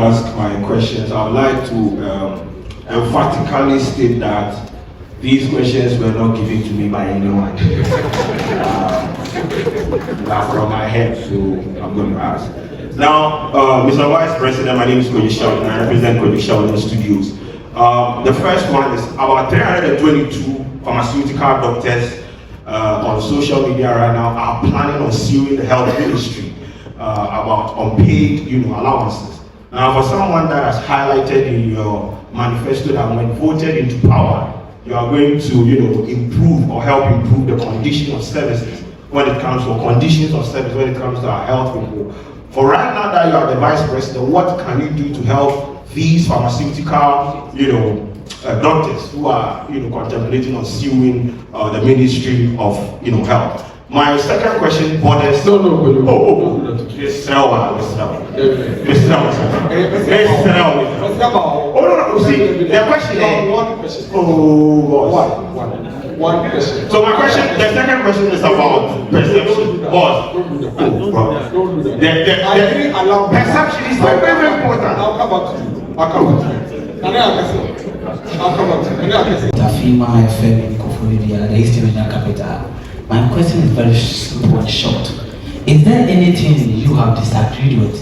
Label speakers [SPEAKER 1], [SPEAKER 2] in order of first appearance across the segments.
[SPEAKER 1] ask my questions, I would like to emphatically state that these questions were not given to me by anyone. They're from my head, so I'm going to ask. Now, Mr. Vice President, my name is Koji Sheldon, I represent Koji Sheldon Studios. The first one is about 322 pharmaceutical doctors on social media right now are planning on suing the health ministry about unpaid, allowances. Now, for someone that has highlighted in your manifesto that when voted into power, you are going to, improve or help improve the condition of services when it comes to conditions of service when it comes to our health people. For right now that you are the vice president, what can you do to help these pharmaceutical, doctors who are, contemplating on suing the Ministry of, Health? My second question borders. The question is one question. One question. So my question, the second question is about perception. Perception is very important.
[SPEAKER 2] I'll come back to you.
[SPEAKER 3] Tafima FM Kofodia, the East Indian capital. My question is very simple and short. Is there anything you have disagreed with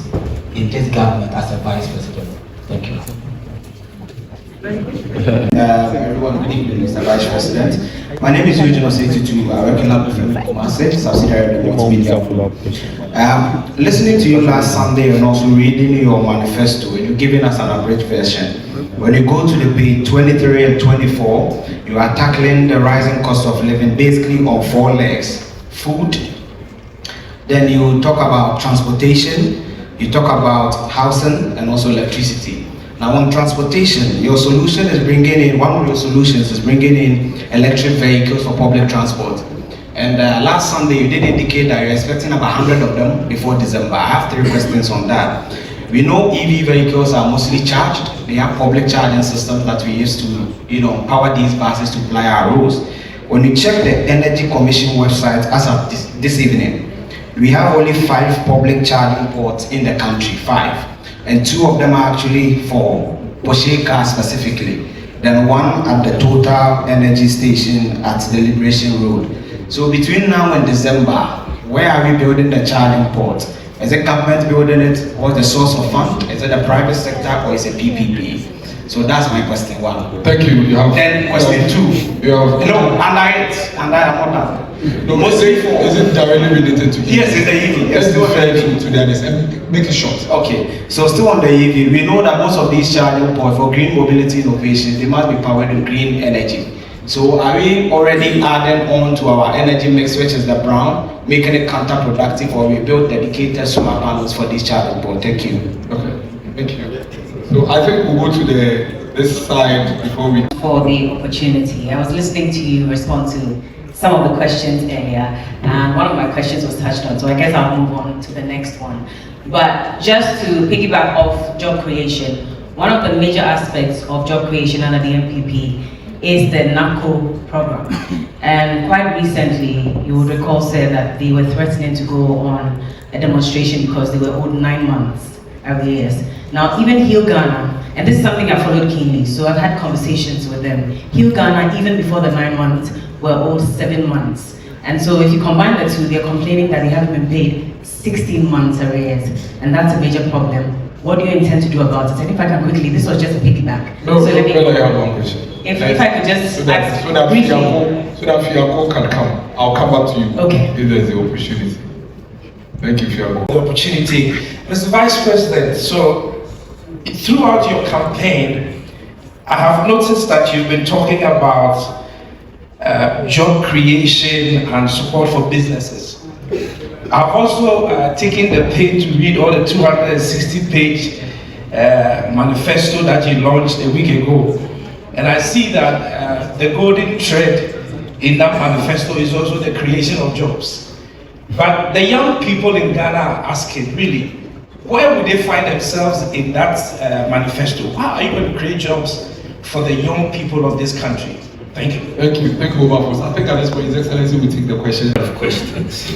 [SPEAKER 3] in this government as a vice president? Thank you.
[SPEAKER 4] Everyone, good evening, Mr. Vice President. My name is Eugene Osei-Tutu. I work in Lab Kumasi, subsidiary of the Media. Listening to you last Sunday and also reading your manifesto, and you're giving us an abridged version. When you go to the page 23 and 24, you are tackling the rising cost of living basically on 4 legs: food, then you talk about transportation, you talk about housing, and also electricity. Now on transportation, your solution is bringing in, one of your solutions is bringing in electric vehicles for public transport. And last Sunday you did indicate that you're expecting about 100 of them before December. I have 3 questions on that. We know EV vehicles are mostly charged. They have public charging systems that we use to, power these buses to ply our roads. When you check the Energy Commission website as of this evening, we have only 5 public charging ports in the country, 5. And 2 of them are actually for Porsche cars specifically. Then 1 at the Total Energy Station at the Liberation Road. So between now and December, where are we building the charging port? Is it government building it? What's the source of fund? Is it the private sector or is it PPP? So that's my question 1.
[SPEAKER 2] Thank you.
[SPEAKER 4] Then question 2.
[SPEAKER 2] You have
[SPEAKER 4] I'm not done.
[SPEAKER 2] No, is it directly related to EV?
[SPEAKER 4] Yes, it's the EV.
[SPEAKER 2] Let's do it to that and make it short.
[SPEAKER 4] Okay, so still on the EV, we know that most of these charging points for green mobility innovations, they must be powered with green energy. So are we already adding on to our energy mix, which is the brown, making it counterproductive, or we build dedicated solar panels for these charging points? Thank you.
[SPEAKER 2] Okay, thank you. So I think we'll go to this side before we...
[SPEAKER 5] For the opportunity. I was listening to you respond to some of the questions earlier, and one of my questions was touched on, so I guess I'll move on to the next one. But just to piggyback off job creation, one of the major aspects of job creation under the MPP is the NACO program. And quite recently, you would recall said that they were threatening to go on a demonstration because they were owed 9 months arrears. Now, even Heal Ghana, and this is something I followed keenly, so I've had conversations with them. Heal Ghana, even before the 9 months, were owed 7 months. And so if you combine the two, they're complaining that they haven't been paid 16 months arrears, and that's a major problem. What do you intend to do about it? And if I can quickly, this was just a piggyback.
[SPEAKER 2] No, so let me have one question.
[SPEAKER 5] If I could just
[SPEAKER 2] so that Fiaco can come, I'll come back to you.
[SPEAKER 5] Okay.
[SPEAKER 2] If there's the opportunity. Thank you, Fiaco.
[SPEAKER 6] The opportunity. Mr. Vice President, so throughout your campaign, I have noticed that you've been talking about job creation and support for businesses. I've also taken the page to read all the 260-page manifesto that you launched a week ago. And I see that the golden thread in that manifesto is also the creation of jobs. But the young people in Ghana are asking, really, where would they find themselves in that manifesto? How are you going to create jobs for the young people of this country? Thank you.
[SPEAKER 2] Thank you, Obafos. I think at this point, His Excellency will take the question.
[SPEAKER 7] Of questions.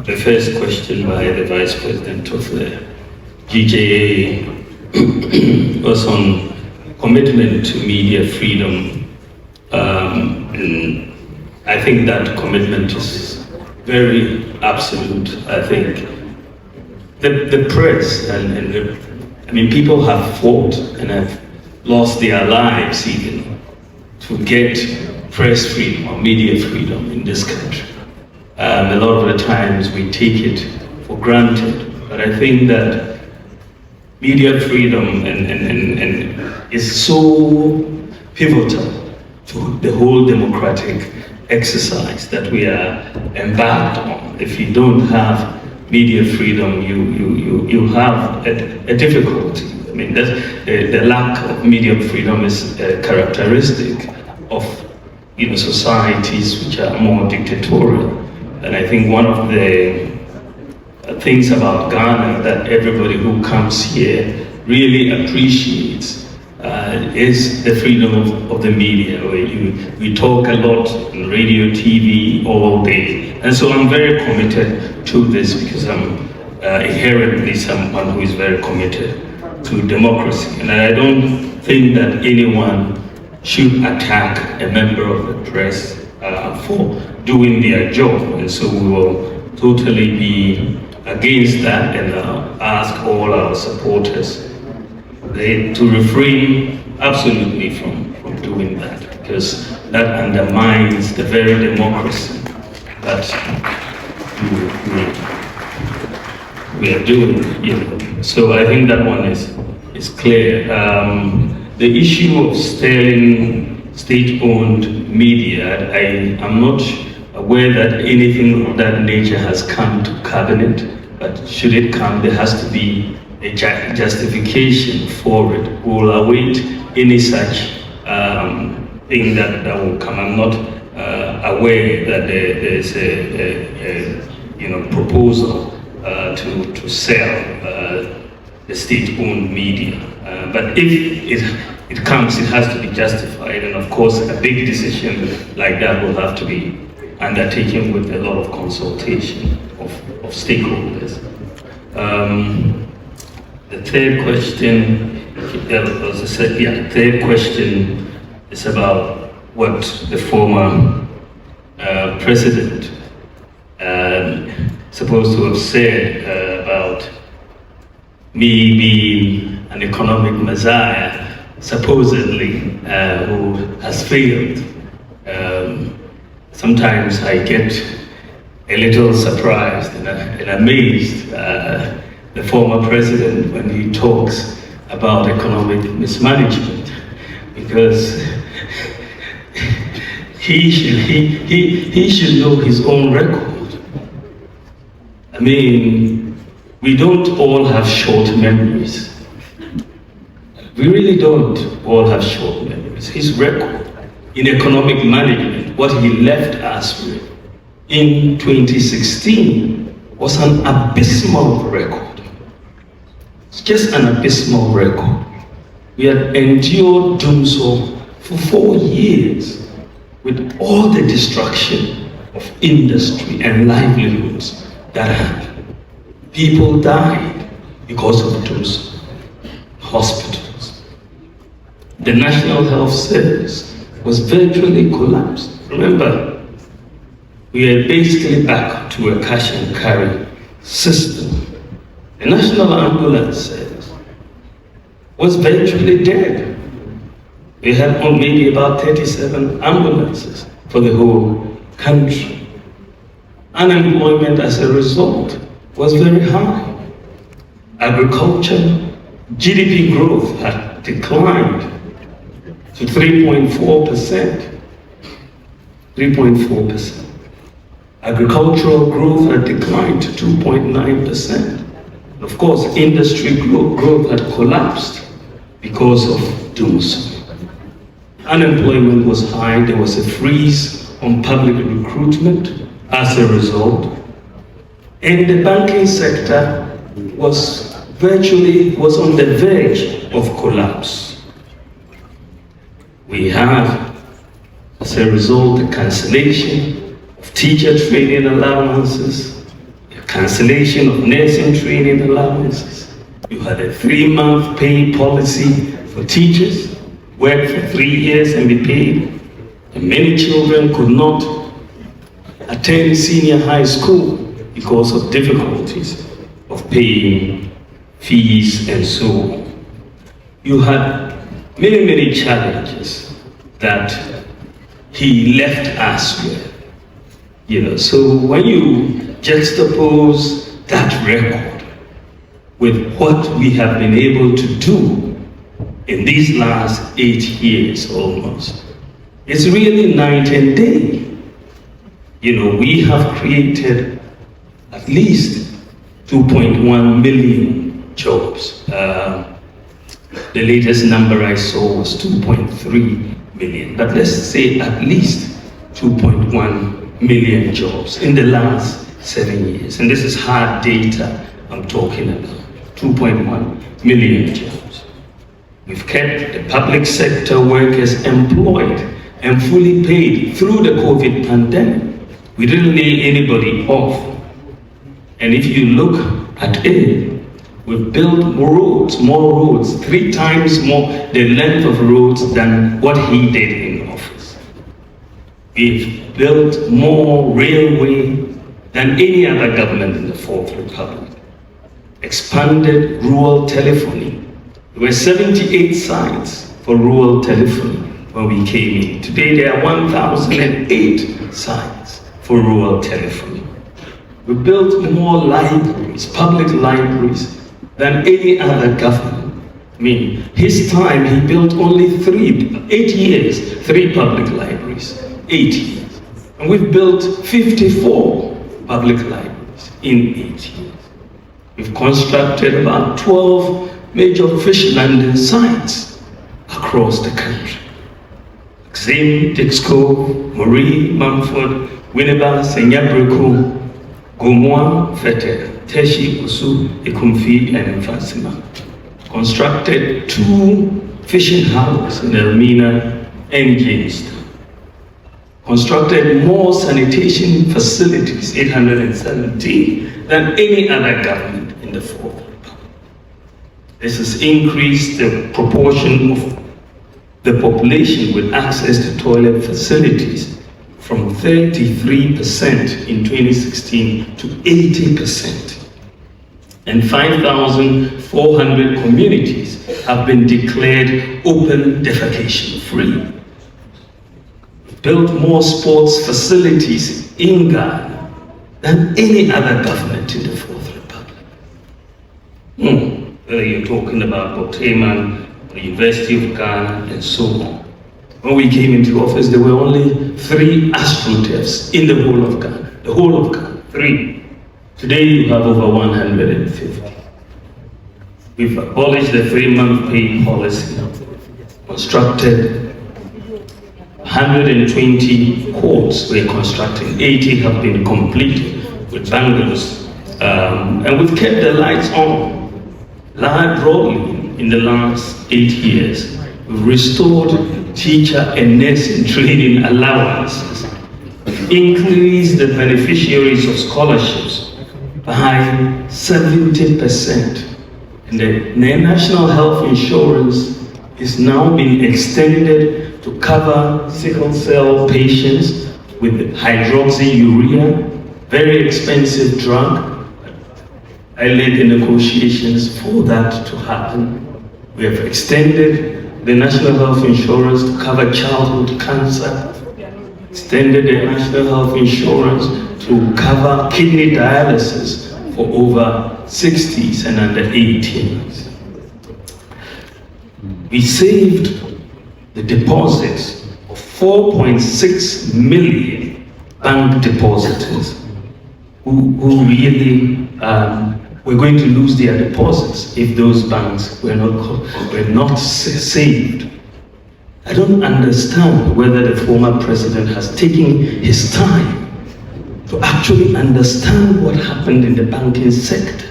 [SPEAKER 7] The first question by the Vice President of the GJA was on commitment to media freedom. And I think that commitment is very absolute. I think the press people have fought and have lost their lives even to get press freedom or media freedom in this country. A lot of the times we take it for granted, but I think that media freedom is so pivotal to the whole democratic exercise that we are embarked on. If you don't have media freedom, you have a difficulty. I mean, the lack of media freedom is a characteristic of societies which are more dictatorial. And I think one of the things about Ghana that everybody who comes here really appreciates is the freedom of the media. We talk a lot on radio, TV all day. And so I'm very committed to this because I'm inherently someone who is very committed to democracy. And I don't think that anyone should attack a member of the press for doing their job. And so we will totally be against that and ask all our supporters to refrain absolutely from doing that, because that undermines the very democracy that we are doing. So I think that one is clear. The issue of state-owned media, I am not aware that anything of that nature has come to cabinet, but should it come, there has to be a justification for it. We will await any such thing that will come. I'm not aware that there's a proposal to sell the state-owned media. But if it comes, it has to be justified, and of course a big decision like that will have to be undertaken with a lot of consultation of stakeholders. The third question is about what the former president supposed to have said about me being an economic messiah, supposedly, who has failed. Sometimes I get a little surprised and amazed the former president when he talks about economic mismanagement, because he should know his own record. I mean, we don't all have short memories. We really don't all have short memories. His record in economic management, what he left us with in 2016 was an abysmal record. It's just an abysmal record. We had endured doomsday for 4 years with all the destruction of industry and livelihoods that happened. People died because of doomsday. Hospitals. The National Health Service was virtually collapsed. Remember, we are basically back to a cash and carry system. The National Ambulance Service was virtually dead. We had maybe about 37 ambulances for the whole country. Unemployment as a result was very high. Agriculture, GDP growth had declined to 3.4%. 3.4%. Agricultural growth had declined to 2.9%. Of course, industry growth had collapsed because of doomsday. Unemployment was high. There was a freeze on public recruitment as a result. And the banking sector was on the verge of collapse. We have, as a result, the cancellation of teacher training allowances, the cancellation of nursing training allowances. You had a 3-month pay policy for teachers, work for 3 years and be paid. And many children could not attend senior high school because of difficulties of paying fees and so on. You had many challenges that he left us with. So when you juxtapose that record with what we have been able to do in these last 8 years almost, it's really night and day. We have created at least 2.1 million jobs. The latest number I saw was 2.3 million, but let's say at least 2.1 million jobs in the last 7 years. And this is hard data I'm talking about, 2.1 million jobs. We've kept the public sector workers employed and fully paid through the COVID pandemic. We didn't lay anybody off. And if you look at it, we've built more roads, 3 times more the length of roads than what he did in office. We've built more railway than any other government in the Fourth Republic. Expanded rural telephony. There were 78 sites for rural telephony when we came in. Today there are 1,008 sites for rural telephony. We built more libraries, public libraries, than any other government. His time he built only 8 years, 3 public libraries, 8 years. And we've built 54 public libraries in 8 years. We've constructed about 12 major fish landing sites across the country. Xim, Dixco, Marie, Mumford, Winneba, Senyabriko, Gomwa, Fete, Teshi, Usu, Ekumfi, and Mfasima. Constructed 2 fishing houses in Elmina and Jamestown. Constructed more sanitation facilities, 817, than any other government in the Fourth Republic. This has increased the proportion of the population with access to toilet facilities from 33% in 2016 to 80%. And 5,400 communities have been declared open defecation free. Built more sports facilities in Ghana than any other government in the Fourth Republic. Whether you're talking about Boteman, the University of Ghana, and so on. When we came into office, there were only 3 astroturfs in the whole of Ghana. The whole of Ghana, 3. Today you have over 150. We've abolished the 3-month pay policy, constructed 120 courts we're constructing, 80 have been completed with bungalows, and we've kept the lights on. Broadly, in the last 8 years, we've restored teacher and nursing training allowances, increased the beneficiaries of scholarships by 70%. And the national health insurance is now being extended to cover sickle cell patients with hydroxyurea, very expensive drug. I led the negotiations for that to happen. We have extended the national health insurance to cover childhood cancer, extended the national health insurance to cover kidney dialysis for over 60s and under 18s. We saved the deposits of 4.6 million bank depositors who really were going to lose their deposits if those banks were not saved. I don't understand whether the former president has taken his time to actually understand what happened in the banking sector.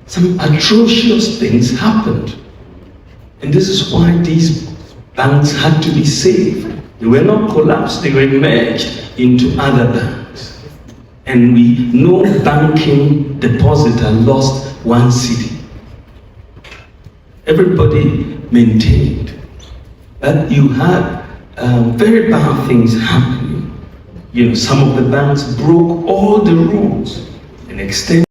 [SPEAKER 7] Some atrocious things happened. And this is why these Banks had to be saved. They were not collapsed, they were merged into other banks. And we know banking depositor lost 1 cedi. Everybody maintained that you had very bad things happening. You know, some of the banks broke all the rules and extended